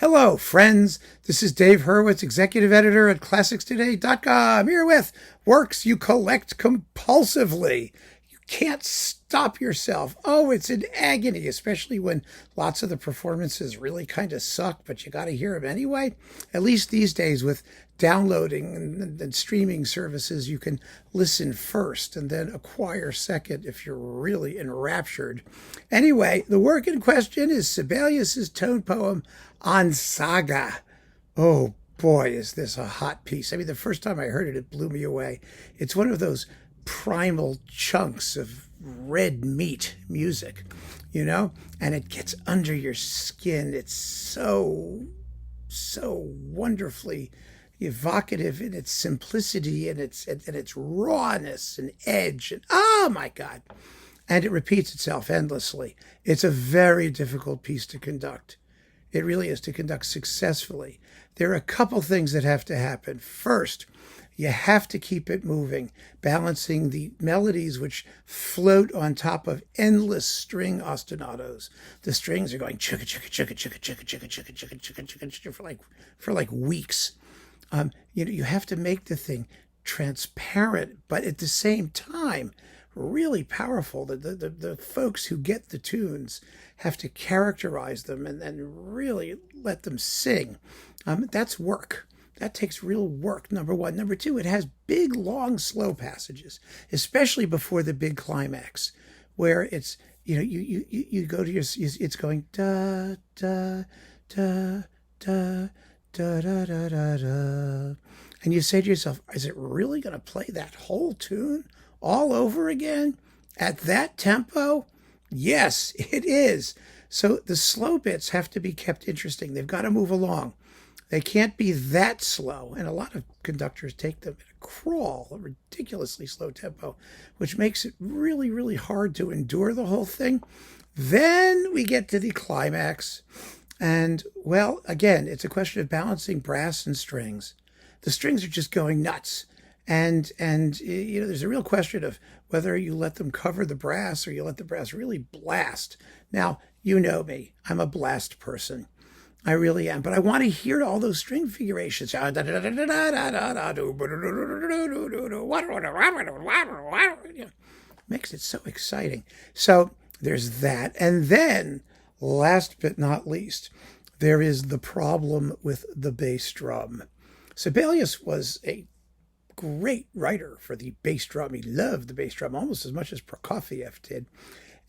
Hello, friends. This is Dave Hurwitz, executive editor at ClassicsToday.com, here with Works You Collect Compulsively. You can't stop yourself. Oh, it's an agony, especially when lots of the performances really kind of suck, but you got to hear them anyway. At least these days with downloading and streaming services, you can listen first and then acquire second if you're really enraptured. Anyway, the work in question is Sibelius's tone poem on Saga. Oh boy, is this a hot piece. I mean, the first time I heard it, it blew me away. It's one of those primal chunks of red meat music, you know, and it gets under your skin. It's so wonderfully evocative in its simplicity and its rawness and edge. And oh my God. And it repeats itself endlessly. It's a very difficult piece to conduct. It really is, to conduct successfully. There are a couple things that have to happen. First, you have to keep it moving, balancing the melodies which float on top of endless string ostinatos. The strings are going chugga chugga chugga chugga chugga chugga chugga chugga chugga chugga chugga for like weeks. You have to make the thing transparent, but at the same time, really powerful. The folks who get the tunes have to characterize them and really let them sing. That's work. That takes real work, number one. Number two, it has big, long, slow passages, especially before the big climax, where it's, you go to it's going da, da, da, da, da, da, da, da, da. And you say to yourself, is it really going to play that whole tune all over again at that tempo? Yes, it is. So the slow bits have to be kept interesting. They've got to move along. They can't be that slow. And a lot of conductors take them at a crawl, a ridiculously slow tempo, which makes it really, really hard to endure the whole thing. Then we get to the climax. And, well, again, it's a question of balancing brass and strings. The strings are just going nuts. And there's a real question of whether you let them cover the brass or you let the brass really blast. Now, you know me. I'm a blast person. I really am. But I want to hear all those string figurations. Makes it so exciting. So there's that. And then, last but not least, there is the problem with the bass drum. Sibelius was a great writer for the bass drum. He loved the bass drum almost as much as Prokofiev did.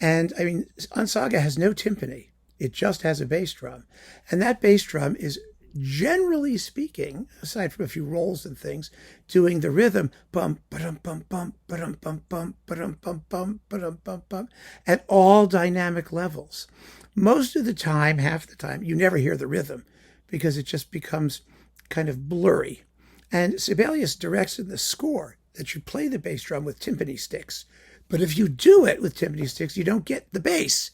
And I mean, on Saga has no timpani. It just has a bass drum. And that bass drum is, generally speaking, aside from a few rolls and things, doing the rhythm bum ba-dum bum bum ba-dum bum bum ba-dum bum bum ba-dum bum bum at all dynamic levels. Most of the time, half the time, you never hear the rhythm because it just becomes kind of blurry. And Sibelius directs in the score that you play the bass drum with timpani sticks. But if you do it with timpani sticks, you don't get the bass.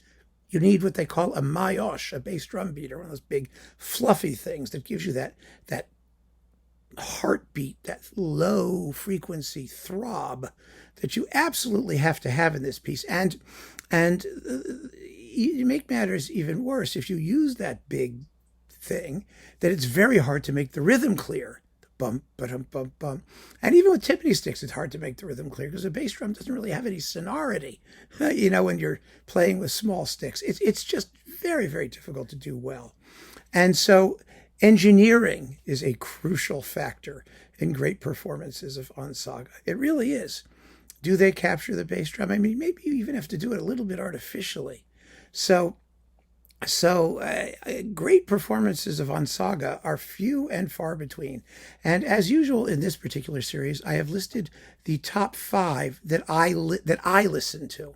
You need what they call a mayosh, a bass drum beater, one of those big fluffy things that gives you that heartbeat, that low frequency throb that you absolutely have to have in this piece. And you make matters even worse if you use that big thing, that it's very hard to make the rhythm clear. Bum, ba-dum, bum, bum. And even with timpani sticks, it's hard to make the rhythm clear because the bass drum doesn't really have any sonority, when you're playing with small sticks. It's just very, very difficult to do well. And so engineering is a crucial factor in great performances on Saga. It really is. Do they capture the bass drum? I mean, maybe you even have to do it a little bit artificially. So great performances of On Saga are few and far between. And as usual in this particular series, I have listed the top 5 that I listen to,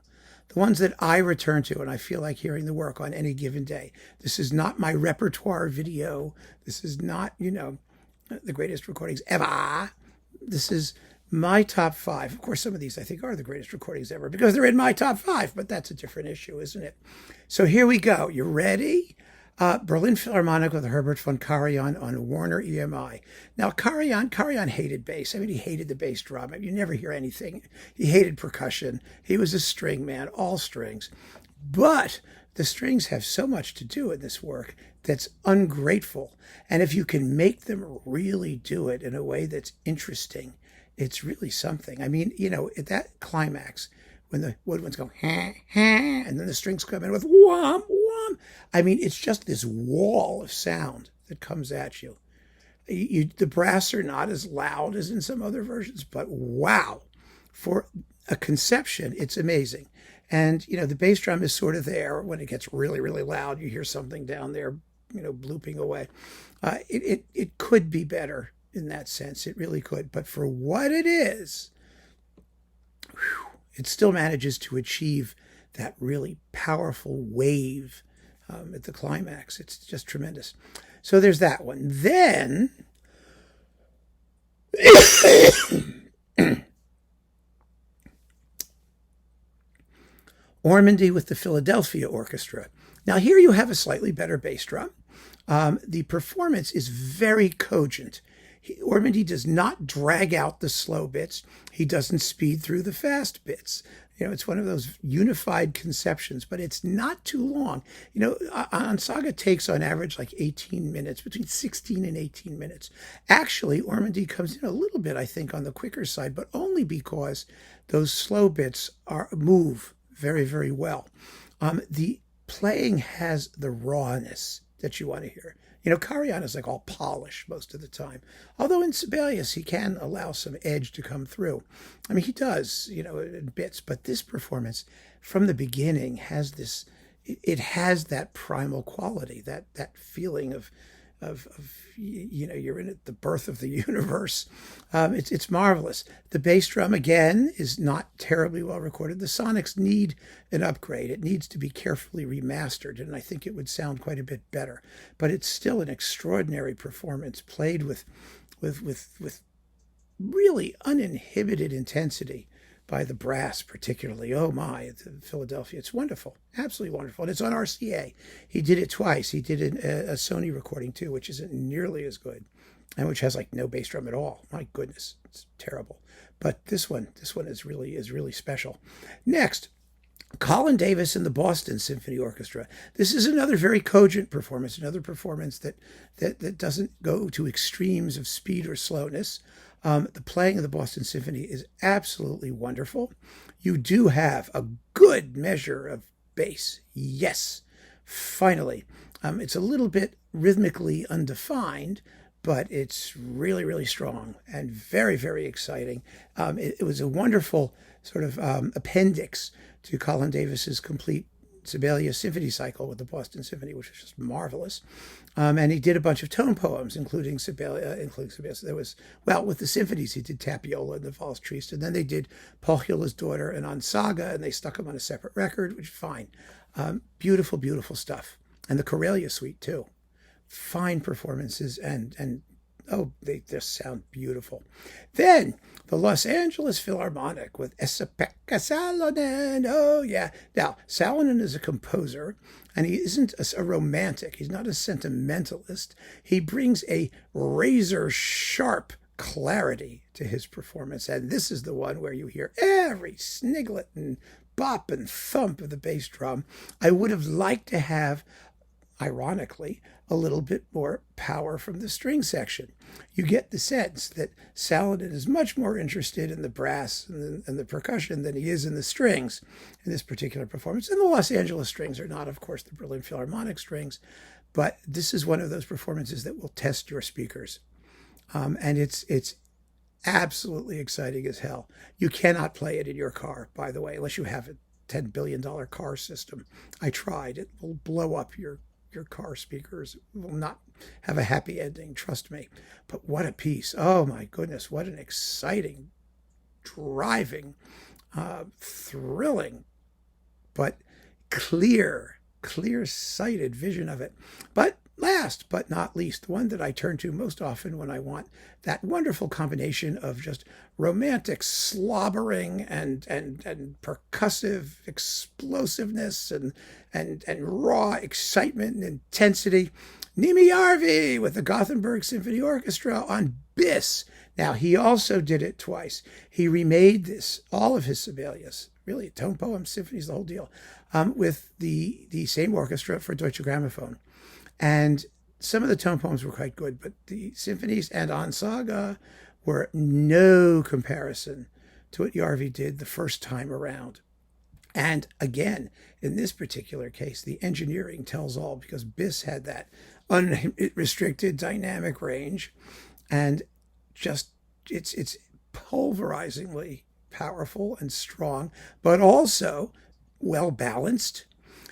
the ones that I return to and I feel like hearing the work on any given day. This is not my repertoire video. This is not, the greatest recordings ever. This is my top 5. Of course, some of these I think are the greatest recordings ever because they're in my top 5, but that's a different issue, isn't it? So here we go. You ready? Berlin Philharmonic with Herbert von Karajan on Warner EMI. Now, Karajan hated bass. I mean, he hated the bass drum. I mean, you never hear anything. He hated percussion. He was a string man, all strings. But the strings have so much to do in this work that's ungrateful. And if you can make them really do it in a way that's interesting, it's really something. I mean, at that climax, when the woodwinds go, ha, ha, and then the strings come in with wham, wham. I mean, it's just this wall of sound that comes at you. The brass are not as loud as in some other versions, but wow, for a conception, it's amazing. And, the bass drum is sort of there. When it gets really, really loud, you hear something down there, blooping away. It could be better in that sense. It really could. But for what it is, it still manages to achieve that really powerful wave at the climax. It's just tremendous. So there's that one. Then Ormandy with the Philadelphia Orchestra. Now here you have a slightly better bass drum. The performance is very cogent. Ormandy does not drag out the slow bits. He doesn't speed through the fast bits. It's one of those unified conceptions, but it's not too long. On Saga takes on average like 18 minutes, between 16 and 18 minutes. Actually, Ormandy comes in a little bit, I think, on the quicker side, but only because those slow bits move very, very well. The playing has the rawness that you want to hear. Karajan is like all polish most of the time. Although in Sibelius, he can allow some edge to come through. I mean, he does, in bits. But this performance, from the beginning, has this, it has that primal quality, that feeling of you're in the birth of the universe. It's marvelous. The bass drum, again, is not terribly well recorded. The sonics need an upgrade. It needs to be carefully remastered, and I think it would sound quite a bit better. But it's still an extraordinary performance, played with really uninhibited intensity by the brass particularly. Oh my, Philadelphia. It's wonderful. Absolutely wonderful. And it's on RCA. He did it twice. He did a Sony recording too, which isn't nearly as good, and which has like no bass drum at all. My goodness, it's terrible. But this one is really special. Next, Colin Davis and the Boston Symphony Orchestra. This is another very cogent performance, another performance that doesn't go to extremes of speed or slowness. The playing of the Boston Symphony is absolutely wonderful. You do have a good measure of bass. Yes, finally. It's a little bit rhythmically undefined, but it's really, really strong and very, very exciting. It was a wonderful sort of appendix to Colin Davis's complete Sibelius symphony cycle with the Boston Symphony, which was just marvelous. And he did a bunch of tone poems, including Sibelius. There was, with the symphonies, he did Tapiola and the Valse Triste, and then they did Paul Hiller's Daughter and on Saga, and they stuck them on a separate record, which is fine. Beautiful, beautiful stuff. And the Karelia Suite, too. Fine performances, and they just sound beautiful. Then the Los Angeles Philharmonic with Esa-Pekka Salonen. Oh, yeah. Now, Salonen is a composer, and he isn't a romantic. He's not a sentimentalist. He brings a razor-sharp clarity to his performance, and this is the one where you hear every sniglet and bop and thump of the bass drum. I would have liked to have, ironically, a little bit more power from the string section. You get the sense that Salonen is much more interested in the brass and the percussion than he is in the strings in this particular performance. And the Los Angeles strings are not, of course, the Berlin Philharmonic strings, but this is one of those performances that will test your speakers. And it's absolutely exciting as hell. You cannot play it in your car, by the way, unless you have a $10 billion car system. I tried. It will blow up your car speakers. Will not have a happy ending, trust me. But what a piece. Oh my goodness, what an exciting, driving, thrilling, but clear-sighted vision of it. But last but not least, the one that I turn to most often when I want that wonderful combination of just romantic slobbering and percussive explosiveness and raw excitement and intensity. Neeme Järvi with the Gothenberg Symphony Orchestra on Bis. Now, he also did it twice. He remade all of his Sibelius, really tone poems, symphonies, the whole deal, with the same orchestra for Deutsche Grammophon. And some of the tone poems were quite good, but the symphonies and on Saga were no comparison to what Järvi did the first time around. And again, in this particular case, the engineering tells all, because Biss had that unrestricted dynamic range, and just it's pulverizingly powerful and strong, but also well balanced.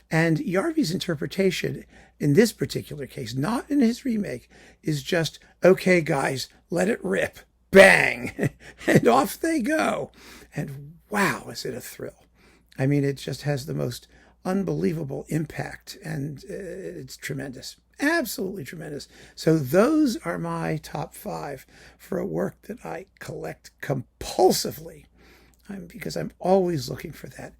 And Järvi's interpretation in this particular case, not in his remake, is just, okay, guys, let it rip. Bang! And off they go. And wow, is it a thrill. I mean, it just has the most unbelievable impact, and it's tremendous. Absolutely tremendous. So those are my top 5 for a work that I collect compulsively, because I'm always looking for that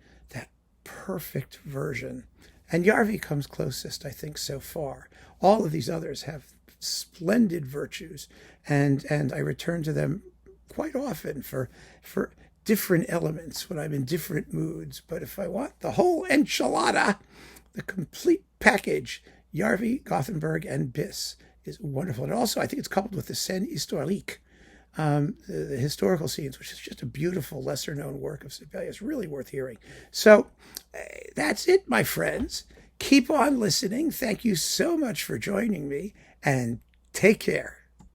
perfect version. And Järvi comes closest, I think, so far. All of these others have splendid virtues, and I return to them quite often for different elements when I'm in different moods. But if I want the whole enchilada, the complete package, Järvi, Gothenberg, and Biss is wonderful. And also, I think it's coupled with the Scène Historique, the historical scenes, which is just a beautiful, lesser-known work of Sibelius, really worth hearing. So that's it, my friends. Keep on listening. Thank you so much for joining me, and take care.